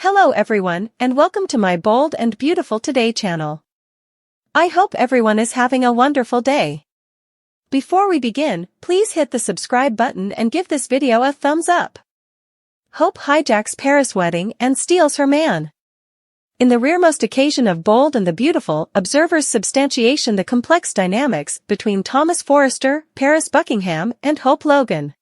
Hello everyone, and welcome to my Bold and Beautiful Today channel. I hope everyone is having a wonderful day. Before we begin, please hit the subscribe button and give this video a thumbs up. Hope hijacks Paris wedding and steals her man. In the rearmost occasion of Bold and the Beautiful, observers substantiation the complex dynamics between Thomas Forrester, Paris Buckingham, and Hope Logan.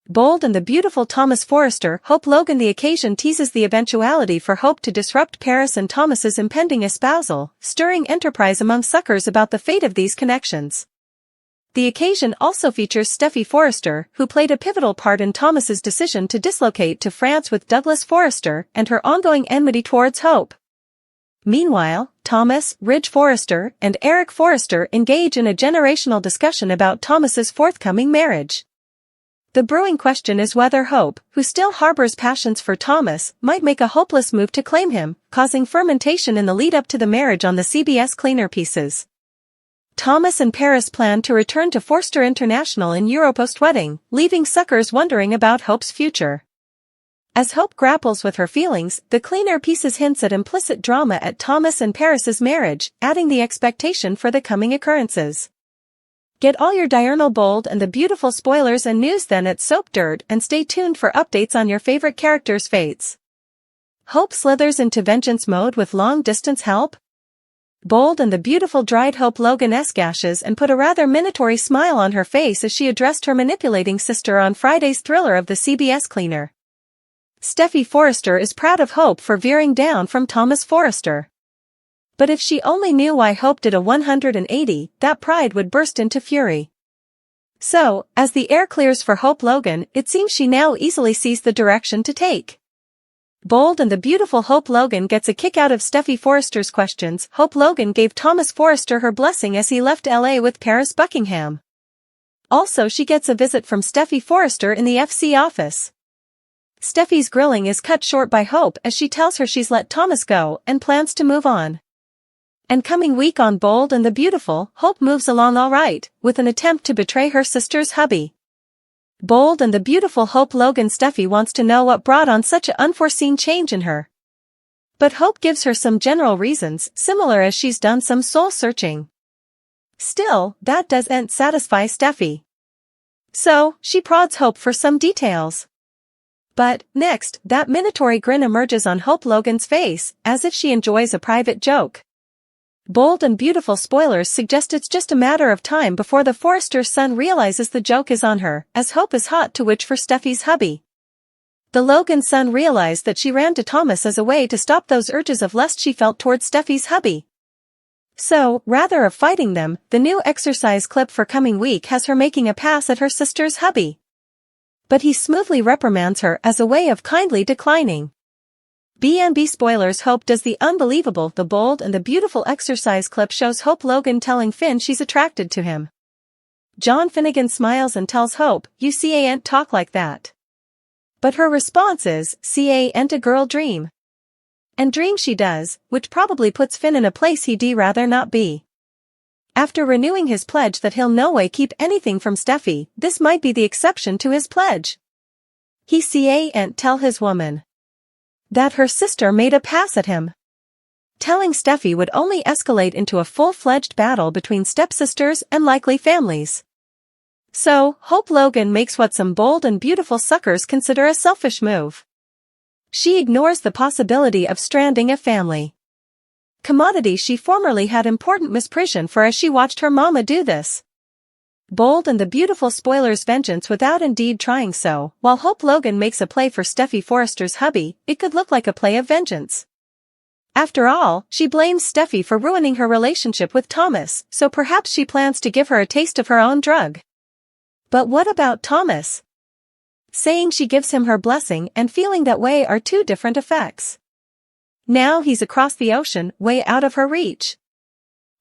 Bold and the Beautiful Thomas Forrester, Hope Logan. The occasion teases the eventuality for Hope to disrupt Paris and Thomas's impending espousal, stirring enterprise among suckers about the fate of these connections. The occasion also features Steffy Forrester, who played a pivotal part in Thomas's decision to dislocate to France with Douglas Forrester and her ongoing enmity towards Hope. Meanwhile, Thomas, Ridge Forrester, and Eric Forrester engage in a generational discussion about Thomas's forthcoming marriage. The brewing question is whether Hope, who still harbors passions for Thomas, might make a hopeless move to claim him, causing fermentation in the lead-up to the marriage on the CBS cleaner pieces. Thomas and Paris plan to return to Forster International in Euro post-wedding, leaving suckers wondering about Hope's future. As Hope grapples with her feelings, the cleaner pieces hints at implicit drama at Thomas and Paris's marriage, adding the expectation for the coming occurrences. Get all your diurnal Bold and the Beautiful spoilers and news then at Soap Dirt, and stay tuned for updates on your favorite characters' fates. Hope slithers into vengeance mode with long-distance help? Bold and the Beautiful dried Hope Logan-esque ashes and put a rather minatory smile on her face as she addressed her manipulating sister on Friday's thriller of the CBS cleaner. Steffy Forrester is proud of Hope for veering down from Thomas Forrester. But if she only knew why Hope did a 180, that pride would burst into fury. So, as the air clears for Hope Logan, it seems she now easily sees the direction to take. Bold and the Beautiful Hope Logan gets a kick out of Steffy Forrester's questions. Hope Logan gave Thomas Forrester her blessing as he left LA with Paris Buckingham. Also, she gets a visit from Steffy Forrester in the FC office. Steffy's grilling is cut short by Hope as she tells her she's let Thomas go and plans to move on. And coming week on Bold and the Beautiful, Hope moves along alright, with an attempt to betray her sister's hubby. Bold and the Beautiful Hope Logan. Steffy wants to know what brought on such an unforeseen change in her. But Hope gives her some general reasons, similar as she's done some soul-searching. Still, that doesn't satisfy Steffy. So, she prods Hope for some details. But, next, that minatory grin emerges on Hope Logan's face, as if she enjoys a private joke. Bold and Beautiful spoilers suggest it's just a matter of time before the Forrester son realizes the joke is on her, as Hope is hot to witch for Steffy's hubby. The Logan son realized that she ran to Thomas as a way to stop those urges of lust she felt towards Steffy's hubby. So, rather of fighting them, the new exercise clip for coming week has her making a pass at her sister's hubby. But he smoothly reprimands her as a way of kindly declining. B&B spoilers. Hope does the unbelievable. The Bold and the Beautiful exercise clip shows Hope Logan telling Finn she's attracted to him. John Finnegan smiles and tells Hope, "You can't talk like that." But her response is, "Can't a girl dream?" And dream she does, which probably puts Finn in a place he'd rather not be. After renewing his pledge that he'll no way keep anything from Steffy, this might be the exception to his pledge. He can't tell his woman that her sister made a pass at him. Telling Steffy would only escalate into a full-fledged battle between stepsisters and likely families. So, Hope Logan makes what some Bold and Beautiful suckers consider a selfish move. She ignores the possibility of stranding a family commodity she formerly had important misprision for as she watched her mama do this. Bold and the Beautiful spoilers vengeance without indeed trying so. While Hope Logan makes a play for Steffy Forrester's hubby, it could look like a play of vengeance. After all, she blames Steffy for ruining her relationship with Thomas, so perhaps she plans to give her a taste of her own drug. But what about Thomas? Saying she gives him her blessing and feeling that way are two different effects. Now he's across the ocean, way out of her reach.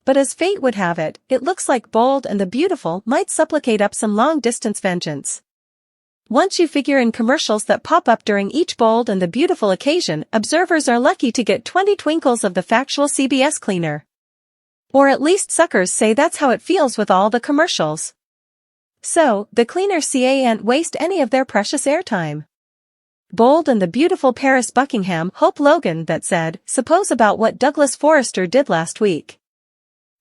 But as fate would have it, it looks like Bold and the Beautiful might supplicate up some long-distance vengeance. Once you figure in commercials that pop up during each Bold and the Beautiful occasion, observers are lucky to get 20 twinkles of the factual CBS cleaner. Or at least suckers say that's how it feels with all the commercials. So, the cleaner can't waste any of their precious airtime. Bold and the beautiful Paris Buckingham Hope Logan that said, suppose about what Douglas Forrester did last week.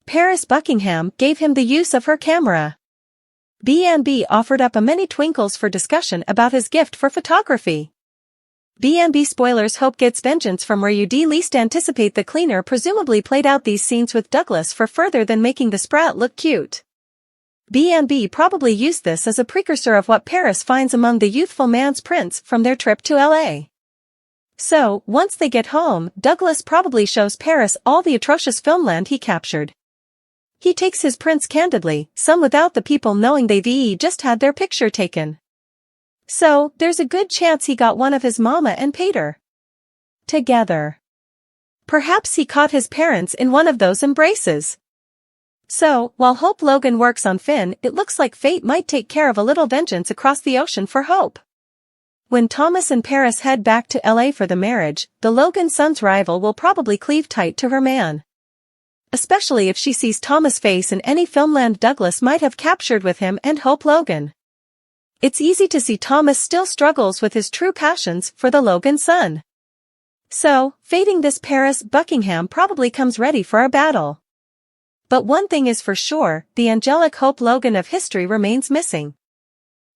Paris Buckingham gave him the use of her camera. B&B offered up a many twinkles for discussion about his gift for photography. B&B spoilers Hope gets vengeance from where you'd least anticipate. The cleaner presumably played out these scenes with Douglas for further than making the sprat look cute. B&B probably used this as a precursor of what Paris finds among the youthful man's prints from their trip to LA. So, once they get home, Douglas probably shows Paris all the atrocious filmland he captured. He takes his prints candidly, some without the people knowing they've just had their picture taken. So, there's a good chance he got one of his mama and Pater together. Perhaps he caught his parents in one of those embraces. So, while Hope Logan works on Finn, it looks like fate might take care of a little vengeance across the ocean for Hope. When Thomas and Paris head back to LA for the marriage, the Logan son's rival will probably cleave tight to her man. Especially if she sees Thomas' face in any filmland Douglas might have captured with him and Hope Logan. It's easy to see Thomas still struggles with his true passions for the Logan son. So, fating this Paris Buckingham probably comes ready for a battle. But one thing is for sure, the angelic Hope Logan of history remains missing.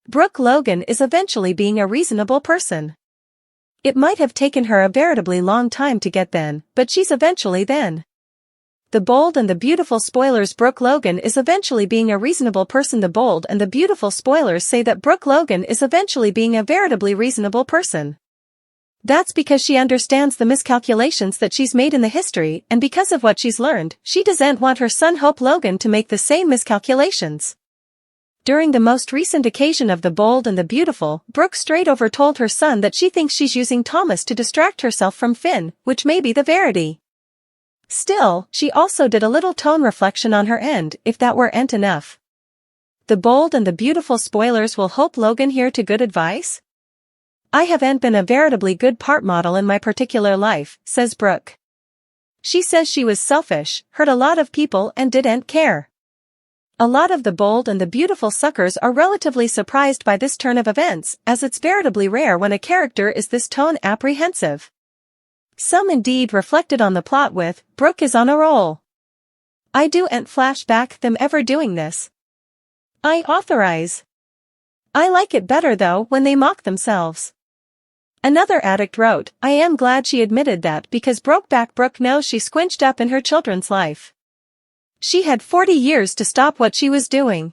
Brooke Logan is eventually being a reasonable person. It might have taken her a veritably long time to get then, but she's eventually then. The bold and the beautiful spoilers Brooke Logan is eventually being a reasonable person. The bold and the beautiful spoilers say that Brooke Logan is eventually being a veritably reasonable person. That's because she understands the miscalculations that she's made in the history, and because of what she's learned, she doesn't want her son Hope Logan to make the same miscalculations. During the most recent occasion of the bold and the beautiful, Brooke straight over told her son that she thinks she's using Thomas to distract herself from Finn, which may be the verity. Still, she also did a little tone reflection on her end, if that weren't enough. The bold and the beautiful spoilers will Hope Logan hear to good advice? I haven't been a veritably good part model in my particular life, says Brooke. She says she was selfish, hurt a lot of people and didn't care. A lot of the bold and the beautiful suckers are relatively surprised by this turn of events, as it's veritably rare when a character is this tone apprehensive. Some indeed reflected on the plot with, Brooke is on a roll. I do'n't flash back them ever doing this. I authorize. I like it better though when they mock themselves. Another addict wrote, I am glad she admitted that because Brokeback Brooke knows she squinched up in her children's life. She had 40 years to stop what she was doing.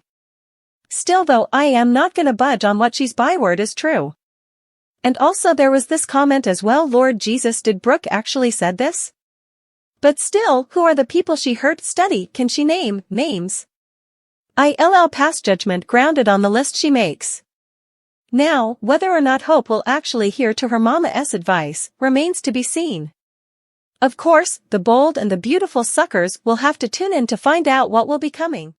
Still though I am not gonna budge on what she's byword is true. And also there was this comment as well, Lord Jesus, did Brooke actually said this? But still, who are the people she hurt? Study, can she name names? I'll pass judgment grounded on the list she makes. Now, whether or not Hope will actually hear to her mama's advice, remains to be seen. Of course, the bold and the beautiful suckers will have to tune in to find out what will be coming.